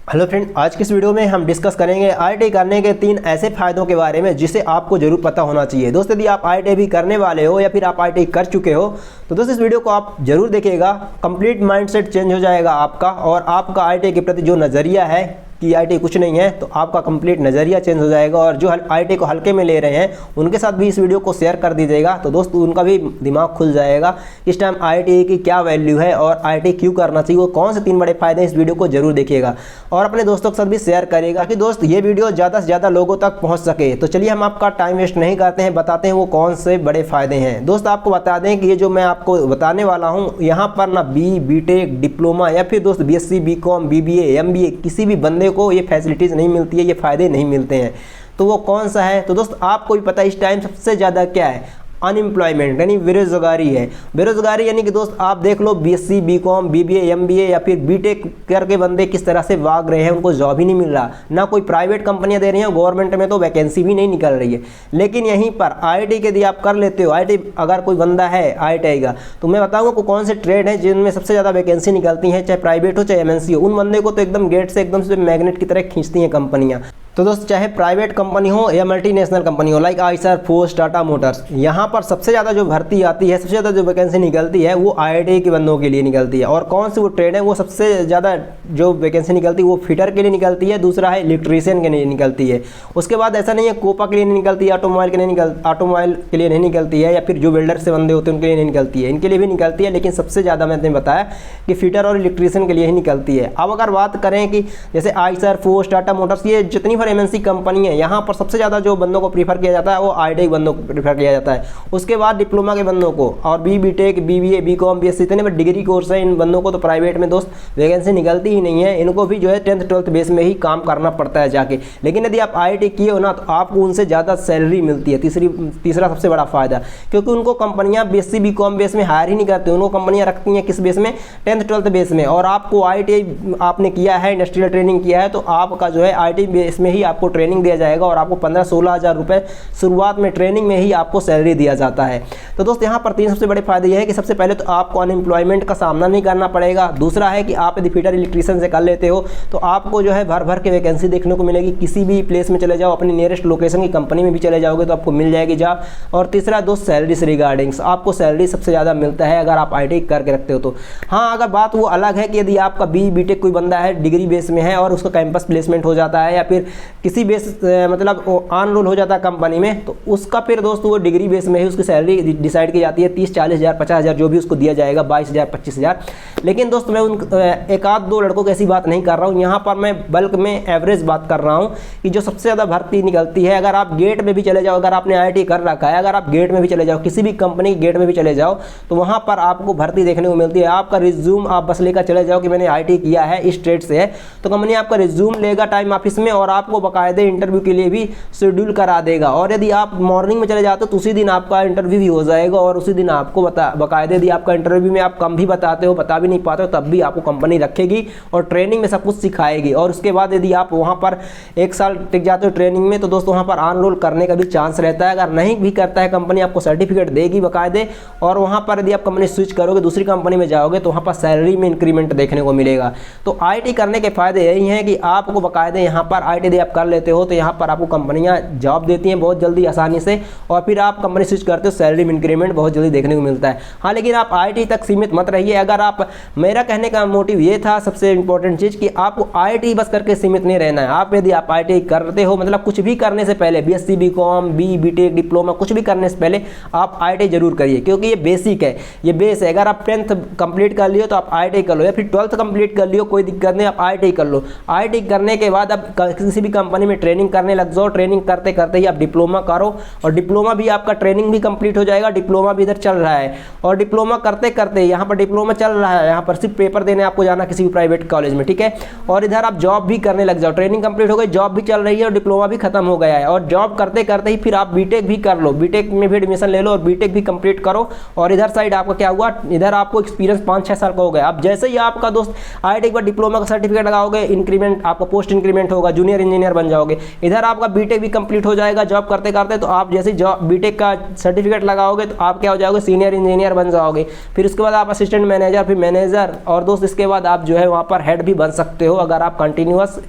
Hello friend, आज की इस वीडियो में हम डिस्कस करेंगे आईआईटी करने के 3 ऐसे फायदों के बारे में जिसे आपको जरूर पता होना चाहिए। दोस्त, यदि आप आईआईटी भी करने वाले हो या फिर आप आईआईटी कर चुके हो तो दोस्त इस वीडियो को आप जरूर देखिएगा। कंप्लीट माइंडसेट चेंज हो जाएगा आपका, और आपका आईआईटी के प्रति जो नज़रिया है कि आईआईटी कुछ नहीं है, तो आपका कंप्लीट नज़रिया चेंज हो जाएगा। और जो आईआईटी को हल्के में ले रहे हैं उनके साथ भी इस वीडियो को शेयर कर दीजिएगा, तो दोस्त उनका भी दिमाग खुल जाएगा इस टाइम आईआईटी की क्या वैल्यू है और आईआईटी क्यों करना चाहिए, वो कौन से 3 बड़े फायदे हैं। इस वीडियो को जरूर देखिएगा और अपने दोस्तों के साथ भी शेयर करेगा कि दोस्त ये वीडियो ज़्यादा से ज़्यादा लोगों तक पहुँच सके। तो चलिए हम आपका टाइम वेस्ट नहीं करते हैं, बताते हैं वो कौन से बड़े फायदे हैं। दोस्त आपको बता दें कि ये जो मैं आपको बताने वाला हूँ यहाँ पर ना बीटेक, डिप्लोमा या फिर दोस्त बीएससी, बीकॉम, बीबीए, एमबीए किसी भी बंदे को ये फैसिलिटीज़ नहीं मिलती है, ये फ़ायदे नहीं मिलते हैं। तो वो कौन सा है? तो दोस्त आपको भी पता है इस टाइम सबसे ज़्यादा क्या है, अनएम्प्लॉयमेंट यानी बेरोजगारी है। बेरोजगारी यानी कि दोस्त आप देख लो बीएससी, बीकॉम, बीबीए, एमबीए या फिर बीटेक करके बंदे किस तरह से भाग रहे हैं, उनको जॉब ही नहीं मिल रहा, ना कोई प्राइवेट कंपनियां दे रही हैं, गवर्नमेंट में तो वैकेंसी भी नहीं निकल रही है। लेकिन यहीं पर आईआईटी के यदि आप कर लेते हो, आईआईटी अगर कोई बंदा है आईआईटी का, तो मैं बताऊंगा कौन से ट्रेड हैं जिनमें सबसे ज़्यादा वैकेंसी निकलती हैं, चाहे प्राइवेट हो चाहे एमएनसी हो। उन बंदे को तो एकदम गेट से एकदम से मैग्नेट की तरह खींचती हैं कंपनियाँ। तो दोस्त चाहे प्राइवेट कंपनी हो या मल्टीनेशनल कंपनी हो like Eicher, force, Tata Motors, यहाँ पर सबसे ज़्यादा जो भर्ती आती है, सबसे ज़्यादा जो वैकेंसी निकलती है वो आईआईटी के बंदों के लिए निकलती है। और कौन सी वो ट्रेड है, वो सबसे ज़्यादा जो वैकेंसी निकलती है वो फिटर के लिए निकलती है, दूसरा है इलेक्ट्रीशियन के लिए निकलती है। उसके बाद ऐसा नहीं है कोपा के लिए नहीं निकलती है, ऑटोमोबाइल के लिए नहीं निकलती है, या फिर जो बिल्डर से बंदे होते हैं उनके लिए नहीं निकलती है। इनके लिए भी निकलती है, लेकिन सबसे ज़्यादा मैंने बताया कि फिटर और इलेक्ट्रीशियन के लिए ही निकलती है। अब अगर बात करें कि जैसे आइसर, फोर्स, टाटा मोटर्स, ये जितनी पर एमएनसी कंपनी यहाँ पर सबसे ज़्यादा जो बंदों को प्रीफर किया जाता है वो आईआईटी बंदों को प्रीफर किया जाता है। उसके बाद डिप्लोमा के बंदों को, और बीटेक, बीबीए, बीकॉम, बीएससी, इतने में डिग्री कोर्स है, इन बंदों को तो प्राइवेट में दोस्त वैकेंसी निकलती ही नहीं है। इनको भी जो है 10th 12th बेस में ही काम करना पड़ता है जाके। लेकिन यदि आप आईआईटी किए हो ना तो आपको उनसे ज़्यादा सैलरी मिलती है। तीसरा सबसे बड़ा फायदा, क्योंकि उनको कंपनियाँ बीएससी, बीकॉम बेस में हायर ही नहीं करती, उनको कंपनियाँ रखती हैं किस बेस में, 10th 12th बेस में। और आपको आईआईटी आपने किया है, इंडस्ट्रियल ट्रेनिंग किया है, तो आपका जो है आईआईटी बेस में ही आपको ट्रेनिंग दिया जाएगा और आपको 15-16 हज़ार रुपये शुरुआत में ट्रेनिंग में ही आपको सैलरी दिया जाता है। तो दोस्त यहाँ पर 3 सबसे बड़े फायदे ये है कि सबसे पहले तो आपको अनएम्प्लॉयमेंट का सामना नहीं करना पड़ेगा। दूसरा है कि आप यदि फिटर इलेक्ट्रीशियन से कर लेते हो तो आपको जो है भर भर के वैकेंसी देखने को मिलेगी। किसी भी प्लेस में चले जाओ, अपनी नियरेस्ट लोकेशन की कंपनी में भी चले जाओगे तो आपको मिल जाएगी जॉब। और तीसरा दोस्त सैलरी से रिगार्डिंग्स आपको सैलरी सबसे ज़्यादा मिलता है अगर आप आईआईटी करके रखते हो तो। हाँ, अगर बात वो अलग है कि यदि आपका बीटेक कोई बंदा है, डिग्री बेस में है और उसका कैंपस प्लेसमेंट हो जाता है या फिर किसी बेस मतलब ऑन रोल हो जाता है कंपनी में, तो उसका फिर दोस्त वो डिग्री बेस में ही उसकी सैलरी डिसाइड की जाती है। 30-40 हज़ार, 50 हज़ार जो भी उसको दिया जाएगा, 22 हज़ार, 25 हज़ार। लेकिन दोस्त मैं उन एक आध दो लड़कों की ऐसी बात नहीं कर रहा हूँ, यहाँ पर मैं बल्क में एवरेज बात कर रहा हूँ कि जो सबसे ज़्यादा भर्ती निकलती है, अगर आप गेट में भी चले जाओ, अगर आपने आईआईटी कर रखा है, अगर आप गेट में भी चले जाओ, किसी भी कंपनी के गेट में भी चले जाओ, तो वहाँ पर आपको भर्ती देखने को मिलती है। आपका रिज्यूम आप बस लेकर चले जाओ कि मैंने आईआईटी किया है, इस ट्रेड से है, तो कंपनी आपका रिज्यूम लेगा टाइम ऑफिस में और आपको बाकायदे इंटरव्यू के लिए भी शेड्यूल करा देगा। और यदि आप मॉर्निंग में चले जाते हो तो उसी दिन आपका इंटरव्यू भी हो जाएगा और उसी दिन आपको बाकायदे यदि आपका इंटरव्यू में आप कम भी बताते हो, बता भी नहीं पाते हो, तब भी आपको कंपनी रखेगी और ट्रेनिंग में सब कुछ सिखाएगी। और उसके बाद यदि आप वहाँ पर 1 साल टिक जाते हो ट्रेनिंग में, तो दोस्तों वहाँ पर ऑन रोल करने का भी चांस रहता है। अगर नहीं भी करता है कंपनी, आपको सर्टिफिकेट देगी बाकायदे, और वहाँ पर यदि आप कंपनी स्विच करोगे, दूसरी कंपनी में जाओगे, तो वहाँ पर सैलरी में इंक्रीमेंट देखने को मिलेगा। तो आईआईटी करने के फायदे यही हैं कि आपको बाकायदे यहाँ पर आईआईटी यदि आप कर लेते हो तो यहाँ पर आपको कंपनियाँ जॉब देती हैं बहुत जल्दी, आसानी से, और फिर आप कंपनी स्विच करते हो, सैलरी में इंक्रीमेंट बहुत जल्दी देखने को मिलता है। हाँ, लेकिन आप आईआईटी तक सीमित मत रहिए। अगर आप, मेरा कहने का मोटिव ये था सबसे इंपॉर्टेंट चीज़ कि आपको आईआईटी बस करके सीमित नहीं रहना है। आप यदि आप आईआईटी करते हो, मतलब कुछ भी करने से पहले, बीएससी, बीकॉम, बीटेक, डिप्लोमा, कुछ भी करने से पहले आप आईआईटी जरूर करिए, क्योंकि ये बेसिक है, ये बेस है। अगर आप 10th कंप्लीट कर लियो तो आप आईआईटी कर लो, या फिर 12th कंप्लीट कर लियो, कोई दिक्कत नहीं, आप आईआईटी कर लो। आईआईटी करने के बाद आप किसी भी कंपनी में ट्रेनिंग करने लग जाओ, ट्रेनिंग करते करते ही आप डिप्लोमा करो, और डिप्लोमा भी आपका ट्रेनिंग भी कंप्लीट हो जाएगा, डिप्लोमा भी इधर चल रहा है। और डिप्लोमा करते करते यहाँ पर डिप्लोमा चल रहा है, यहाँ पर सिर्फ पेपर देने आपको जाना किसी भी प्राइवेट कॉलेज में, ठीक है। और इधर आप जॉब भी करने लग जाओ, ट्रेनिंग कंप्लीट हो गई, जॉब भी चल रही है और डिप्लोमा भी खत्म हो गया है। और जॉब करते करते ही फिर आप बीटेक भी कर लो, बीटेक में भी एडमिशन ले लो और बीटेक भी कंप्लीट करो। और इधर साइड आपका क्या हुआ, इधर आपको एक्सपीरियंस 5-6 साल का हो गया। अब जैसे ही आपका दोस्त आईआईटी के बाद डिप्लोमा का सर्टिफिकेट लगाओगे, इंक्रीमेंट आपका पोस्ट इंक्रीमेंट होगा, जूनियर इंजीनियर इंजीनियर बन जाओगे। इधर आपका बीटेक भी कंप्लीट हो जाएगा जॉब करते करते, तो आप जैसे जॉब बीटेक का सर्टिफिकेट लगाओगे तो आप क्या हो जाओगे, सीनियर इंजीनियर बन जाओगे। फिर उसके बाद आप असिस्टेंट मैनेजर, फिर मैनेजर, और दोस्त इसके बाद आप जो है वहाँ पर हेड भी बन सकते हो अगर आप कंटिन्यूअस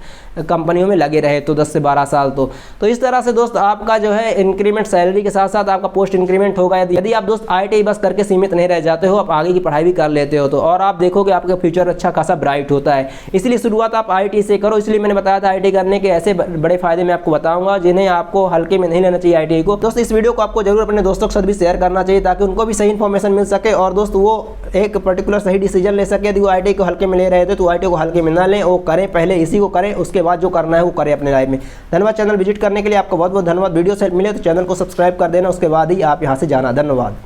कंपनियों में लगे रहे तो 10 से 12 साल। तो इस तरह से दोस्त आपका जो है इंक्रीमेंट सैलरी के साथ साथ आपका पोस्ट इंक्रीमेंट होगा यदि आप दोस्त IIT बस करके सीमित नहीं रह जाते हो, आप आगे की पढ़ाई भी कर लेते हो तो, और आप देखोगे आपका फ्यूचर अच्छा खासा ब्राइट होता है। इसलिए शुरुआत आप IIT से करो। इसलिए मैंने बताया था IIT करने के ऐसे बड़े फायदे मैं आपको बताऊंगा जिन्हें आपको हल्के में नहीं लेना चाहिए IIT को। दोस्त इस वीडियो को आपको जरूर अपने दोस्तों के साथ भी शेयर करना चाहिए ताकि उनको भी सही इन्फॉर्मेशन मिल सके और दोस्त वो एक पर्टिकुलर सही डिसीजन ले सके। यदि वो IIT को हल्के में ले रहे थे तो IIT को हल्के में ना लें, वो करें, पहले इसी को करें, उसके बाद जो करना है वो करें अपने लाइफ में। धन्यवाद चैनल विजिट करने के लिए, आपको बहुत बहुत धन्यवाद। वीडियो से मिले तो चैनल को सब्सक्राइब कर देना, उसके बाद ही आप यहाँ से जाना। धन्यवाद।